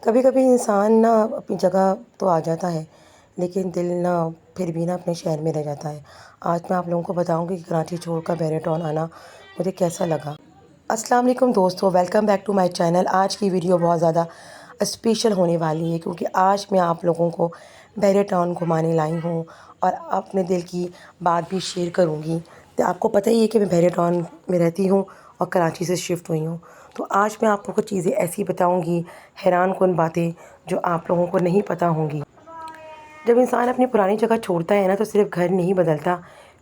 कभी कभी इंसान ना अपनी जगह तो आ जाता है, लेकिन दिल ना फिर भी ना अपने शहर में रह जाता है। आज मैं आप लोगों को बताऊंगी कि कराची छोड़कर बैरिटोन आना मुझे कैसा लगा। अस्सलाम वालेकुम दोस्तों, welcome back to my channel. आज की वीडियो बहुत ज़्यादा स्पेशल होने वाली है क्योंकि आज मैं आप लोगों को बैरिटोन घुमाने लाई हूँ और अपने दिल की बात भी शेयर करूँगी। तो आपको पता ही है कि मैं बैरिटोन में रहती हूँ और कराची से शिफ्ट हुई हूँ। तो आज मैं आप लोगों को चीज़ें ऐसी बताऊँगी, हैरान कुन बातें जो आप लोगों को नहीं पता होंगी। जब इंसान अपनी पुरानी जगह छोड़ता है ना, तो सिर्फ घर नहीं बदलता,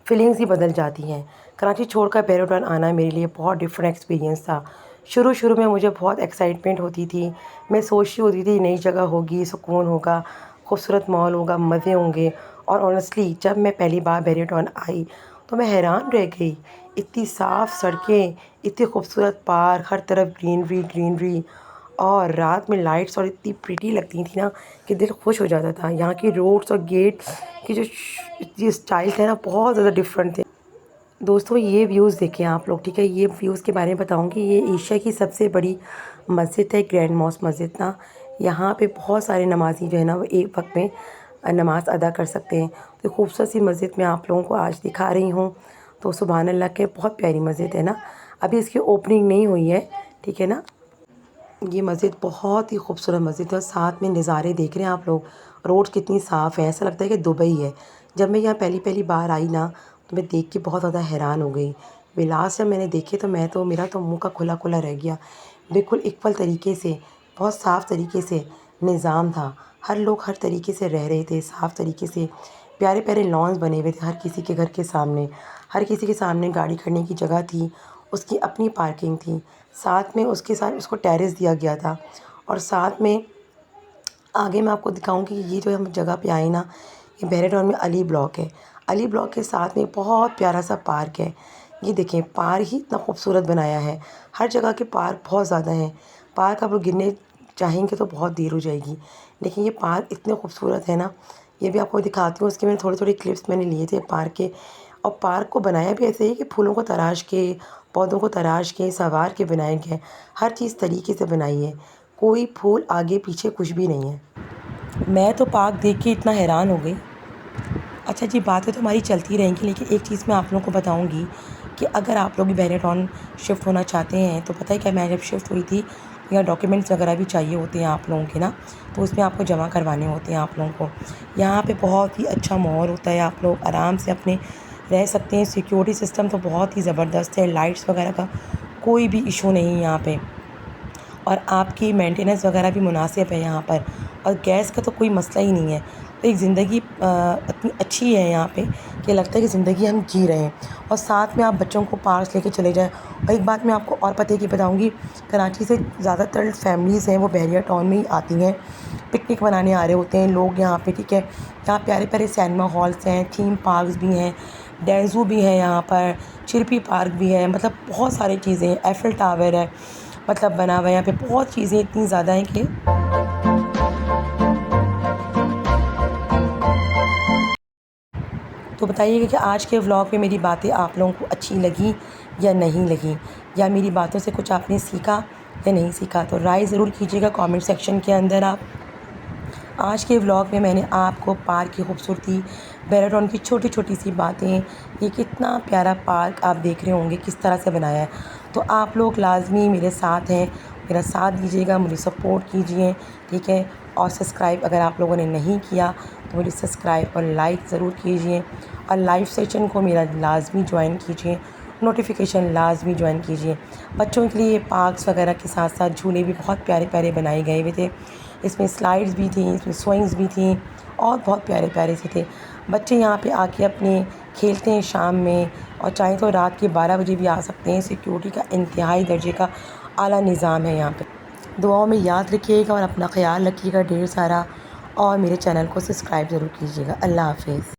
फीलिंग्स ही बदल जाती हैं। कराची छोड़कर बैरिटोन आना मेरे लिए बहुत डिफरेंट एक्सपीरियंस था। शुरू शुरू में मुझे बहुत एक्साइटमेंट होती थी। मैं सोचती होती थी नई जगह होगी, सुकून होगा, खूबसूरत माहौल होगा, मज़े होंगे। और ऑनेस्टली जब मैं पहली बार बैरिटोन आई तो मैं हैरान रह गई। इतनी साफ़ सड़कें, इतने खूबसूरत पार्क, हर तरफ ग्रीनरी ग्रीनरी, और रात में लाइट्स और इतनी प्रिटी लगती थी ना कि दिल खुश हो जाता था। यहाँ की रोड्स और गेट की जो स्टाइल थे ना, बहुत ज़्यादा डिफरेंट थे। दोस्तों ये व्यूज़ देखें आप लोग, ठीक है। ये व्यूज़ के बारे में बताऊँगी। ये एशिया की सबसे बड़ी मस्जिद है, ग्रैंड मॉस्क मस्जिद ना। यहाँ पे बहुत सारे नमाजी जो है ना वो एक वक्त में नमाज़ अदा कर सकते हैं। तो खूबसूरत सी मस्जिद मैं आप लोगों को आज दिखा रही हूँ। तो सुभान अल्लाह के, बहुत प्यारी मस्जिद है ना। अभी इसकी ओपनिंग नहीं हुई है, ठीक है ना। ये मस्जिद बहुत ही खूबसूरत मस्जिद है और साथ में नज़ारे देख रहे हैं आप लोग। रोड्स कितनी साफ़ है, ऐसा लगता है कि दुबई है। जब मैं यहाँ पहली पहली बार आई ना, तो मैं देख के बहुत ज़्यादा हैरान हो गई। विलास जब मैंने देखे तो मेरा तो मुंह का खुला खुला रह गया। बिल्कुल इक्वल तरीके से, बहुत साफ़ तरीके से निज़ाम था। हर लोग हर तरीके से रह रहे थे, साफ़ तरीके से। प्यारे प्यारे लॉन्स बने हुए थे हर किसी के घर के सामने। हर किसी के सामने गाड़ी खड़ने की जगह थी, उसकी अपनी पार्किंग थी। साथ में उसके साथ उसको टेरेस दिया गया था। और साथ में आगे मैं आपको दिखाऊंगी कि ये जो हम जगह पे आए ना, ये बैरिटोन में अली ब्लॉक है। अली ब्लॉक के साथ में बहुत प्यारा सा पार्क है। ये देखें, पार्क ही इतना खूबसूरत बनाया है। हर जगह के पार्क बहुत ज़्यादा हैं। पार्क आप लोग गिनने चाहेंगे तो बहुत देर हो जाएगी, लेकिन ये पार्क इतने खूबसूरत है ना। ये भी आपको दिखाती हूँ। उसके मैंने थोड़े थोड़े क्लिप्स मैंने लिए थे पार्क के। और पार्क को बनाया भी ऐसे ही कि फूलों को तराश के, पौधों को तराश के, संवार के बनाए गए। हर चीज़ तरीके से बनाई है, कोई फूल आगे पीछे कुछ भी नहीं है। मैं तो पार्क देख के इतना हैरान हो गई। अच्छा जी, बातें तो हमारी चलती रहेंगी, लेकिन एक चीज़ मैं आप लोगों को बताऊंगी कि अगर आप लोग भी बैरिटोन शिफ्ट होना चाहते हैं तो पता है क्या, मैं जब शिफ्ट हुई थी तो यहाँ डॉक्यूमेंट्स वगैरह भी चाहिए होते हैं आप लोगों के ना। तो उसमें आपको जमा करवाने होते हैं आप लोगों को। यहाँ पे बहुत ही अच्छा माहौल होता है, आप लोग आराम से अपने रह सकते हैं। सिक्योरिटी सिस्टम तो बहुत ही ज़बरदस्त है, लाइट्स वगैरह का कोई भी इशू नहीं है यहाँ पे। और आपकी मेंटेनेंस वगैरह भी मुनासिब है यहाँ पर। और गैस का तो कोई मसला ही नहीं है। तो एक ज़िंदगी इतनी अच्छी है यहाँ पे कि लगता है कि ज़िंदगी हम जी रहे हैं। और साथ में आप बच्चों को पार्क लेके चले जाएं। और एक बात मैं आपको और पते की बताऊँगी, कराची से ज़्यादातर फैमिलीज़ हैं वो बैरिटोन में ही आती हैं। पिकनिक मनाने आ रहे होते हैं लोग यहाँ पे, ठीक है। यहाँ प्यारे प्यारे सिनेमा हॉल्स हैं, थीम पार्क्स भी हैं, डेंजू भी है यहाँ पर, चिरपी पार्क भी है। मतलब बहुत सारी चीज़ें हैं, एफिल टावर है मतलब बना हुआ है यहाँ पे। बहुत चीज़ें इतनी ज़्यादा हैं कि तो बताइएगा कि आज के व्लॉग में मेरी बातें आप लोगों को अच्छी लगी या नहीं लगी, या मेरी बातों से कुछ आपने सीखा या नहीं सीखा। तो राय ज़रूर कीजिएगा कमेंट सेक्शन के अंदर आप। आज के व्लॉग में मैंने आपको पार्क की खूबसूरती, बैरिटोन की छोटी छोटी सी बातें, ये कितना प्यारा पार्क आप देख रहे होंगे किस तरह से बनाया है। तो आप लोग लाजमी मेरे साथ हैं, मेरा साथ दीजिएगा, मुझे सपोर्ट कीजिए, ठीक है। और सब्सक्राइब अगर आप लोगों ने नहीं किया तो मुझे सब्सक्राइब और लाइक ज़रूर कीजिए। और लाइव सेशन को मेरा लाजमी ज्वाइन कीजिए, नोटिफिकेशन लाजमी ज्वाइन कीजिए। बच्चों के लिए पार्क्स वगैरह के साथ साथ झूले भी बहुत प्यारे प्यारे बनाए गए हुए थे। इसमें स्लाइड्स भी थी, इसमें स्विंग्स भी थी, और बहुत प्यारे प्यारे से थे। बच्चे यहाँ पे आके अपने खेलते हैं शाम में, और चाहे तो रात के 12 बजे भी आ सकते हैं। सिक्योरिटी का इंतहाई दर्जे का आला निज़ाम है यहाँ पे। दुआओं में याद रखिएगा और अपना ख्याल रखिएगा ढेर सारा। और मेरे चैनल को सब्सक्राइब ज़रूर कीजिएगा। अल्लाह हाफिज़।